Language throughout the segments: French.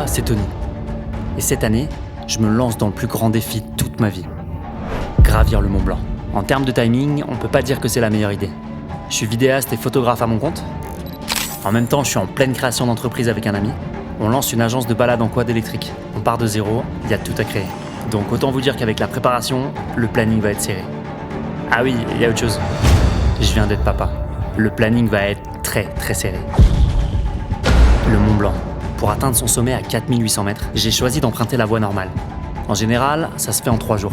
moi, c'est tenu. Et cette année, je me lance dans le plus grand défi de toute ma vie. Gravir le Mont Blanc. En termes de timing, on peut pas dire que c'est la meilleure idée. Je suis vidéaste et photographe à mon compte. En même temps, je suis en pleine création d'entreprise avec un ami. On lance une agence de balade en quad électrique. On part de zéro, il y a tout à créer. Donc autant vous dire qu'avec la préparation, le planning va être serré. Ah oui, il y a autre chose. Je viens d'être papa. Le planning va être très très serré. Le Mont Blanc. Pour atteindre son sommet à 4800 mètres, j'ai choisi d'emprunter la voie normale. En général, ça se fait en 3 jours.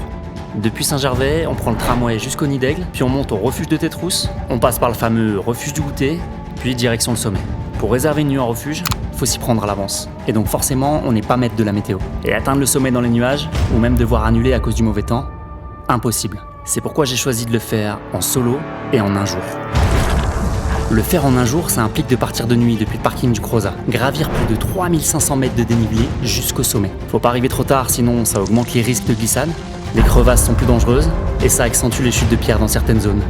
Depuis Saint-Gervais, on prend le tramway jusqu'au Nid d'Aigle, puis on monte au refuge de Tétrousse, on passe par le fameux refuge du Goûter, puis direction le sommet. Pour réserver une nuit en refuge, faut s'y prendre à l'avance. Et donc forcément, on n'est pas maître de la météo. Et atteindre le sommet dans les nuages, ou même devoir annuler à cause du mauvais temps, impossible. C'est pourquoi j'ai choisi de le faire en solo et en un jour. Le faire en un jour, ça implique de partir de nuit depuis le parking du Crozat, gravir plus de 3500 mètres de dénivelé jusqu'au sommet. Faut pas arriver trop tard, sinon ça augmente les risques de glissade, les crevasses sont plus dangereuses, et ça accentue les chutes de pierre dans certaines zones.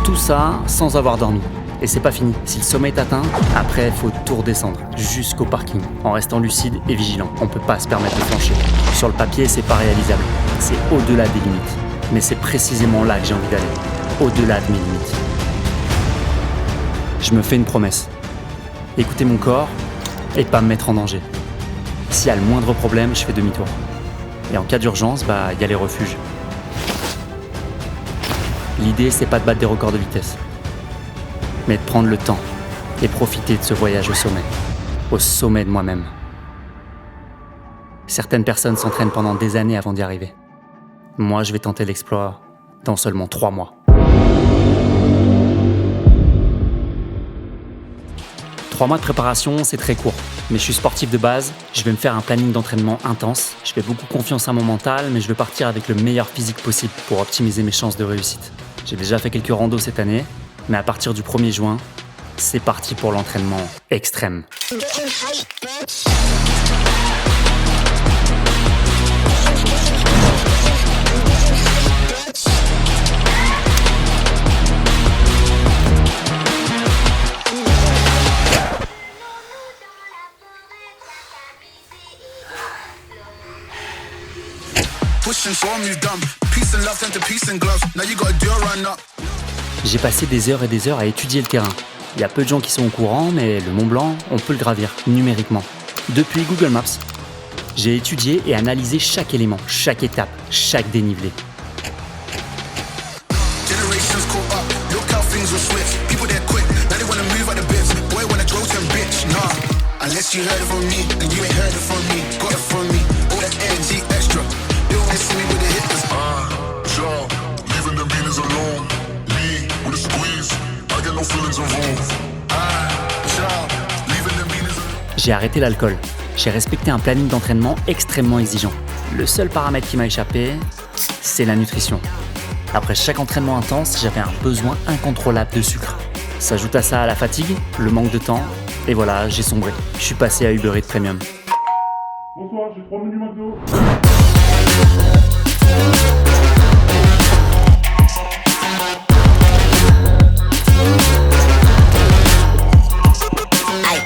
Tout ça sans avoir dormi. Et c'est pas fini. Si le sommet est atteint, après faut tout redescendre jusqu'au parking, en restant lucide et vigilant. On peut pas se permettre de flancher. Sur le papier, c'est pas réalisable. C'est au-delà des limites. Mais c'est précisément là que j'ai envie d'aller. Au-delà de mes limites. Je me fais une promesse. Écouter mon corps et pas me mettre en danger. S'il y a le moindre problème, je fais demi-tour. Et en cas d'urgence, y a les refuges. L'idée, c'est pas de battre des records de vitesse, mais de prendre le temps et profiter de ce voyage au sommet de moi-même. Certaines personnes s'entraînent pendant des années avant d'y arriver. Moi, je vais tenter l'exploit dans seulement 3 mois. 3 mois de préparation, c'est très court. Mais je suis sportif de base, je vais me faire un planning d'entraînement intense. Je fais beaucoup confiance à mon mental, mais je veux partir avec le meilleur physique possible pour optimiser mes chances de réussite. J'ai déjà fait quelques randos cette année, mais à partir du 1er juin, c'est parti pour l'entraînement extrême. J'ai passé des heures et des heures à étudier le terrain. Il y a peu de gens qui sont au courant, mais le Mont Blanc, on peut le gravir numériquement. Depuis Google Maps, j'ai étudié et analysé chaque élément, chaque étape, chaque dénivelé. J'ai arrêté l'alcool. J'ai respecté un planning d'entraînement extrêmement exigeant. Le seul paramètre qui m'a échappé, c'est la nutrition. Après chaque entraînement intense, j'avais un besoin incontrôlable de sucre. S'ajoute à ça la fatigue, le manque de temps, et voilà, j'ai sombré. Je suis passé à Uber Eats Premium. Bonsoir, j'ai 3 menus McDo.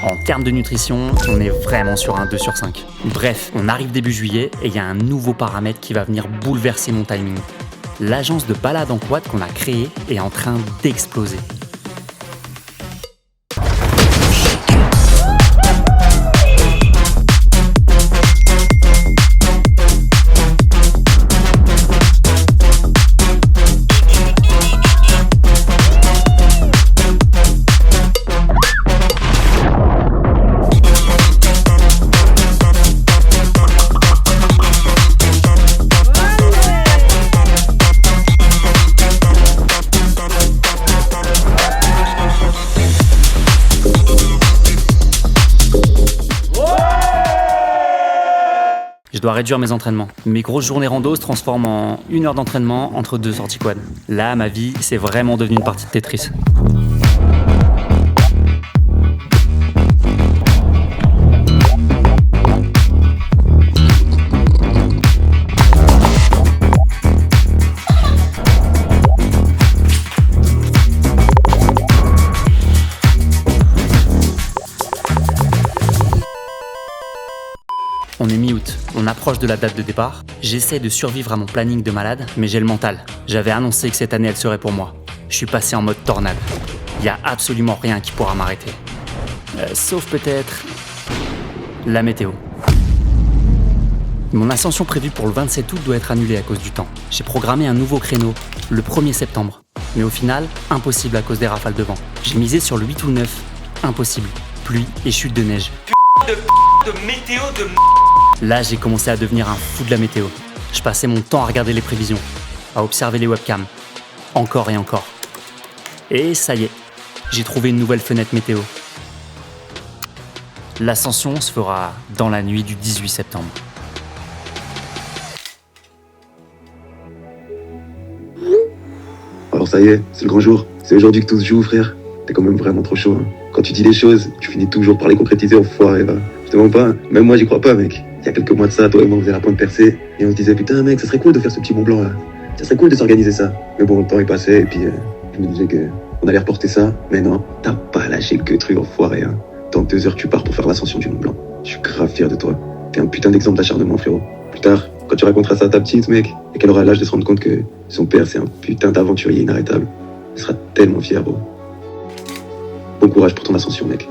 En termes de nutrition, on est vraiment sur un 2 sur 5. Bref, on arrive début juillet et il y a un nouveau paramètre qui va venir bouleverser mon timing. L'agence de balade en quad qu'on a créée est en train d'exploser. Je dois réduire mes entraînements. Mes grosses journées rando se transforment en 1 heure d'entraînement entre 2 sorties quad. Là, ma vie, c'est vraiment devenu une partie de Tetris. proche de la date de départ. J'essaie de survivre à mon planning de malade, mais j'ai le mental. J'avais annoncé que cette année elle serait pour moi. Je suis passé en mode tornade. Il y a absolument rien qui pourra m'arrêter. Sauf peut-être la météo. Mon ascension prévue pour le 27 août doit être annulée à cause du temps. J'ai programmé un nouveau créneau, le 1er septembre. Mais au final, impossible à cause des rafales de vent. J'ai misé sur le 8 ou le 9. Impossible. Pluie et chute de neige. De météo de Là, j'ai commencé à devenir un fou de la météo. Je passais mon temps à regarder les prévisions, à observer les webcams. Encore et encore. Et ça y est, j'ai trouvé une nouvelle fenêtre météo. L'ascension se fera dans la nuit du 18 septembre. Alors ça y est, c'est le grand jour. C'est aujourd'hui que tout se joue, frère. T'es quand même vraiment trop chaud. Hein. Quand tu dis des choses, tu finis toujours par les concrétiser, enfoiré. Va. Je te mens pas, hein. Même moi j'y crois pas, mec. Il y a quelques mois de ça, toi et moi on faisait la pointe percée. Et on se disait, putain mec, ça serait cool de faire ce petit Mont Blanc là. Ça serait cool de s'organiser ça. Mais bon, le temps est passé et puis je me disais qu'on allait reporter ça. Mais non, t'as pas lâché le truc, enfoiré. Hein. Dans 2 heures tu pars pour faire l'ascension du Mont Blanc. Je suis grave fier de toi. T'es un putain d'exemple d'acharnement, frérot. Plus tard, quand tu raconteras ça à ta petite, mec, et qu'elle aura l'âge de se rendre compte que son père c'est un putain d'aventurier inarrêtable, elle sera tellement fière, bro. Bon courage pour ton ascension, mec.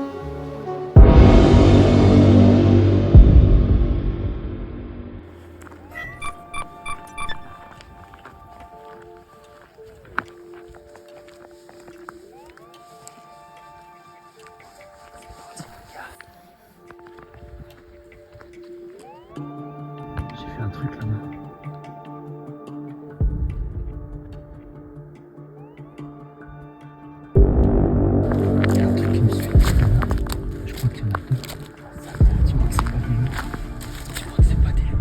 J'ai fait un truc là-bas. Il y a un truc qui me suit. Je crois qu'il y en a deux. Dis-moi que c'est pas des loups. Dis-moi que c'est pas des loups.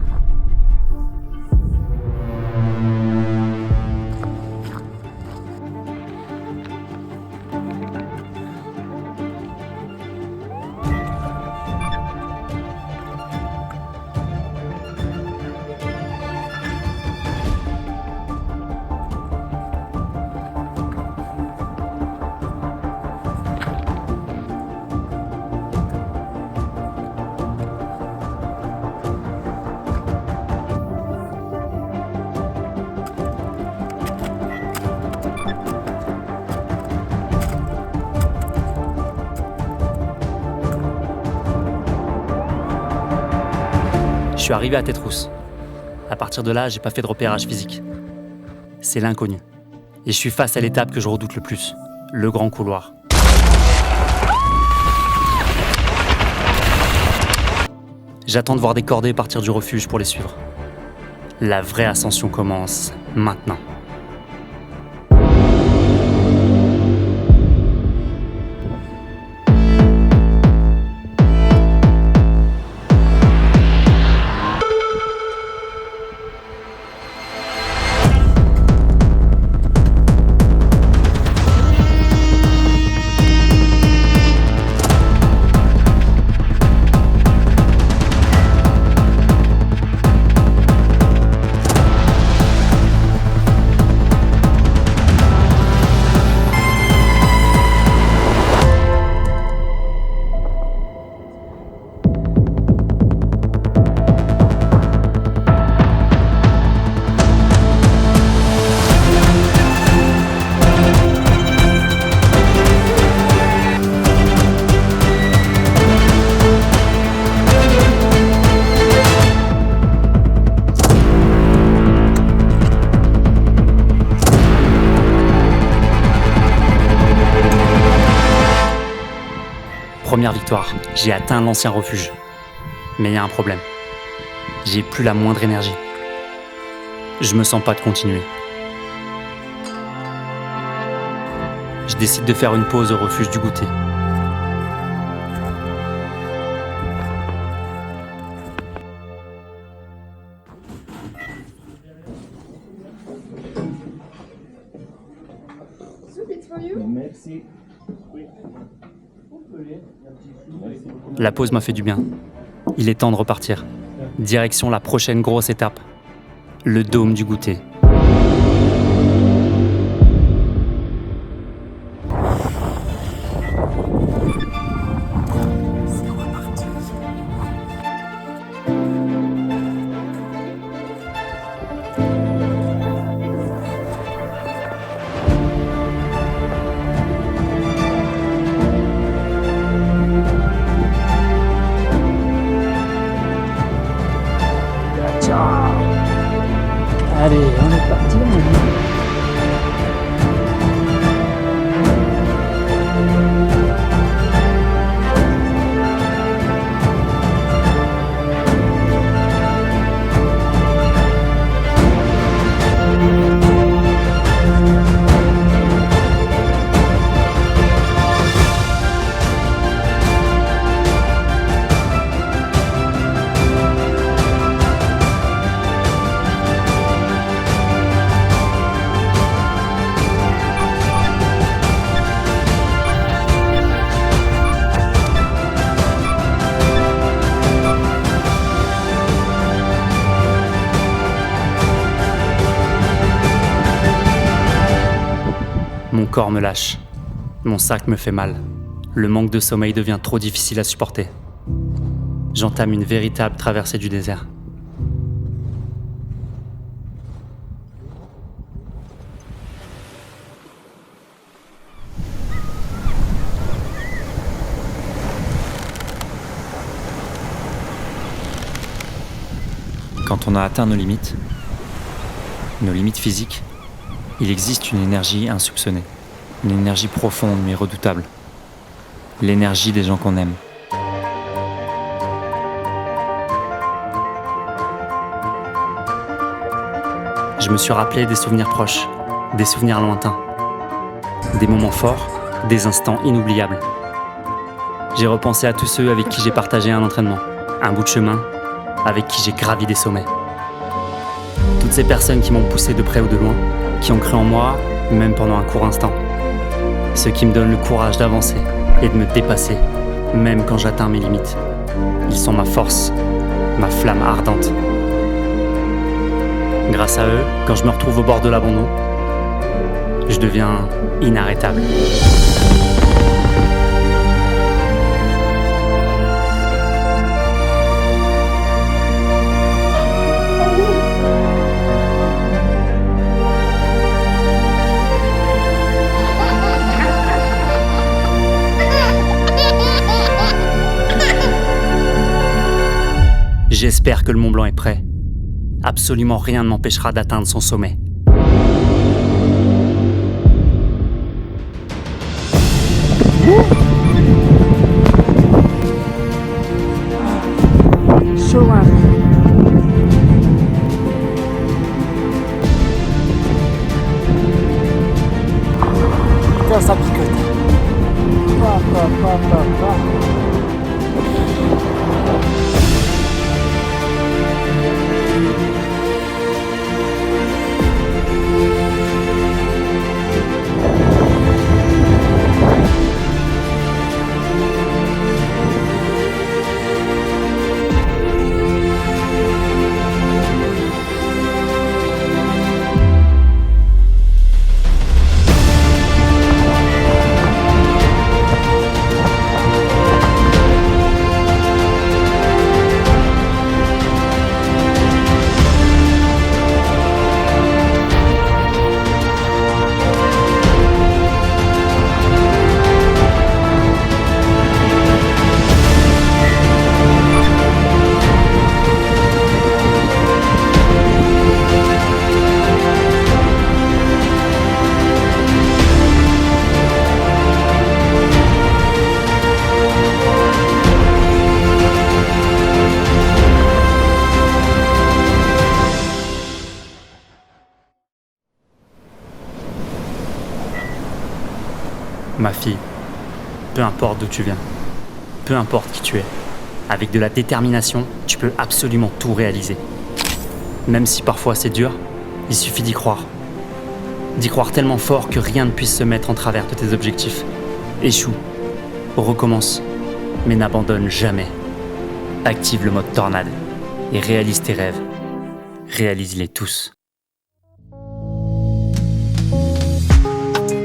Je suis arrivé à Tête-Rousse. À partir de là, j'ai pas fait de repérage physique. C'est l'inconnu. Et je suis face à l'étape que je redoute le plus, le grand couloir. J'attends de voir des cordées partir du refuge pour les suivre. La vraie ascension commence maintenant. Première victoire, j'ai atteint l'ancien refuge. Mais il y a un problème. J'ai plus la moindre énergie. Je me sens pas de continuer. Je décide de faire une pause au refuge du goûter. Merci. La pause m'a fait du bien. Il est temps de repartir. Direction la prochaine grosse étape. Le dôme du goûter. Mon corps me lâche. Mon sac me fait mal. Le manque de sommeil devient trop difficile à supporter. J'entame une véritable traversée du désert. Quand on a atteint nos limites physiques, il existe une énergie insoupçonnée, une énergie profonde mais redoutable, l'énergie des gens qu'on aime. Je me suis rappelé des souvenirs proches, des souvenirs lointains, des moments forts, des instants inoubliables. J'ai repensé à tous ceux avec qui j'ai partagé un entraînement, un bout de chemin, avec qui j'ai gravi des sommets. Toutes ces personnes qui m'ont poussé de près ou de loin, qui ont cru en moi, même pendant un court instant. Ceux qui me donnent le courage d'avancer et de me dépasser, même quand j'atteins mes limites. Ils sont ma force, ma flamme ardente. Grâce à eux, quand je me retrouve au bord de l'abandon, je deviens inarrêtable. J'espère que le Mont Blanc est prêt. Absolument rien ne m'empêchera d'atteindre son sommet. Putain, ça picote. Ma fille, peu importe d'où tu viens, peu importe qui tu es, avec de la détermination, tu peux absolument tout réaliser. Même si parfois c'est dur, il suffit d'y croire. D'y croire tellement fort que rien ne puisse se mettre en travers de tes objectifs. Échoue, recommence, mais n'abandonne jamais. Active le mode tornade et réalise tes rêves. Réalise-les tous.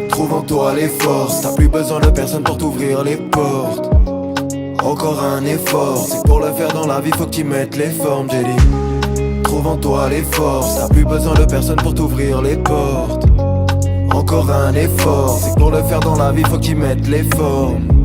Trouve en toi les forces, t'as plus besoin de personne pour t'ouvrir les portes. Encore un effort, c'est que pour le faire dans la vie faut que tu mettes les formes, j'ai dit. Trouve en toi les forces, t'as plus besoin de personne pour t'ouvrir les portes. Encore un effort, c'est que pour le faire dans la vie faut que tu mettes les formes.